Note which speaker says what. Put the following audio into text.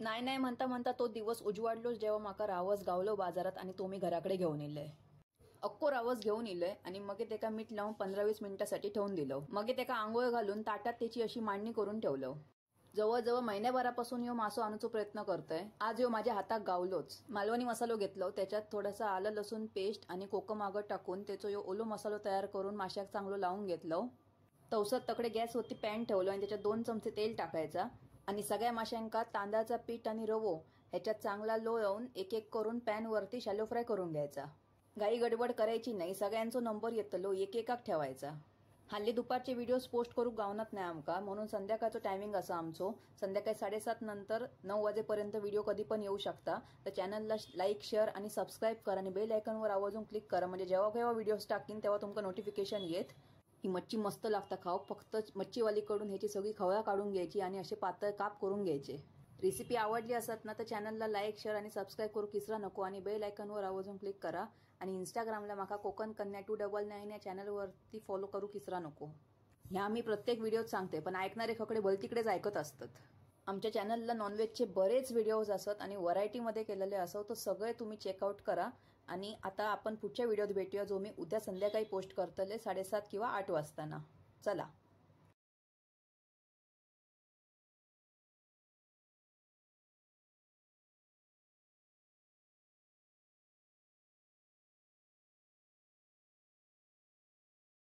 Speaker 1: नाही नाही म्हणता म्हणता तो दिवस उजवाडलोच जेव्हा माका रावस गावलो बाजारात आणि तो मी घराकडे घेऊन इले. अक्को रावस घेऊन इलय आणि मग तेका मीठ लावून 15-20 मिनिटांसाठी ठेवून दिलं. मग तेका आंघोळ घालून ताटात त्याची अशी मांडणी करून ठेवलं. जवळजवळ महिन्याभरापासून ह्यो मासो आणूचो प्रयत्न करतोय. आज ह्यो माझ्या हातात गावलोच. मालवणी मसालो घेतलो, त्याच्यात थोडासा आलं लसूण पेस्ट आणि कोकम आगळ टाकून त्याचो ह्यो ओलो मसालो तयार करून माशाक चांगलो लावून घेतलो. तवसत तकडे गॅसवरती पॅन ठेवलो आणि त्याच्यात 2 चमचे तेल टाकायचा आणि सगळ्या माशांका तांदळाचा पीठ आणि रवो ह्याच्यात चांगला लोळवून एक एक करून पॅन वरती शॅलो फ्राय करून घ्यायचा. घाई गडबड करायची नाही, सगळ्यांचो नंबर येतलो, एक एकाक ठेवायचा. हल्ली दुपारचे व्हिडिओज पोस्ट करूक गावनात नाही आमका, म्हणून संध्याकाळचं टायमिंग असा आमचो. संध्याकाळी 7:30 नंतर 9 वाजेपर्यंत व्हिडिओ कधी पण येऊ शकता. तर चॅनलला लाईक, शेअर आणि सबस्क्राईब करा आणि बेल आयकॉनवर आवाजून क्लिक करा, म्हणजे जेव्हा केव्हा व्हिडिओज टाकीन तेव्हा तुमका नोटिफिकेशन येत. ही मच्छी मस्त लागता खाऊ. फक्त मच्छीवालीकडून ह्याची सगळी खवळा काढून घ्यायची आणि असे पातळ काप करून घ्यायचे. रेसिपी आवडली असत ना तर चॅनलला लाईक, शेअर आणि सबस्क्राईब करू किसरा नको आणि बेल आयकॉनवर आवाजून क्लिक करा आणि इंस्टाग्रामला माका कोकण कन्या 299 या चॅनलवरती फॉलो करू किसरा नको. ह्या मी प्रत्येक व्हिडिओत सांगते, पण ऐकणारे खकडे भलतिकडेच ऐकत असतात. आमच्या चॅनलला नॉनव्हेजचे बरेच व्हिडिओज असत आणि व्हरायटीमध्ये केलेले असो, तर सगळे तुम्ही चेकआउट करा. आणि आता आपण पुढच्या व्हिडिओत भेटूया, जो मी उद्या संध्याकाळी पोस्ट करतले 7:30 किंवा 8 वाजताना. चला.